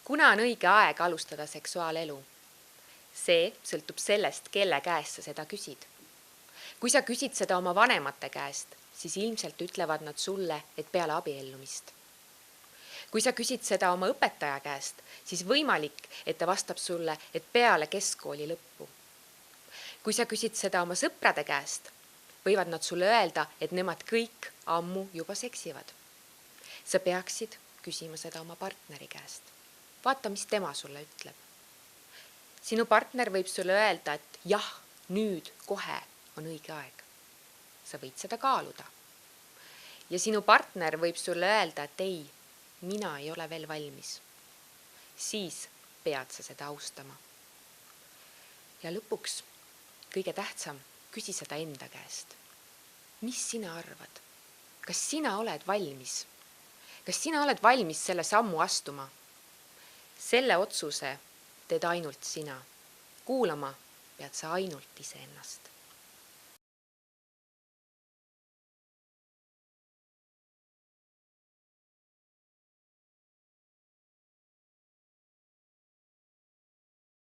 Kuna on õige aeg alustada seksuaalelu? See sõltub sellest, kelle käest sa seda küsid. Kui sa küsid seda oma vanemate käest, siis ilmselt ütlevad nad sulle, et peale abiellumist. Kui sa küsid seda oma õpetaja käest, siis võimalik, et ta vastab sulle, et peale keskkooli lõppu. Kui sa küsid seda oma sõprade käest, võivad nad sulle öelda, et nemad kõik ammu juba seksivad. Sa peaksid küsima seda oma partneri käest. Vaata, mis tema sulle ütleb. Sinu partner võib sulle öelda, et jah, nüüd kohe on õige aeg. Sa võid seda kaaluda. Ja sinu partner võib sulle öelda, et ei, mina ei ole veel valmis. Siis pead sa seda austama. Ja lõpuks, kõige tähtsam, küsi seda enda käest. Mis sina arvad? Kas sina oled valmis? Kas sina oled valmis selle sammu astuma? Selle otsuse teed ainult sina. Kuulama pead sa ainult iseennast.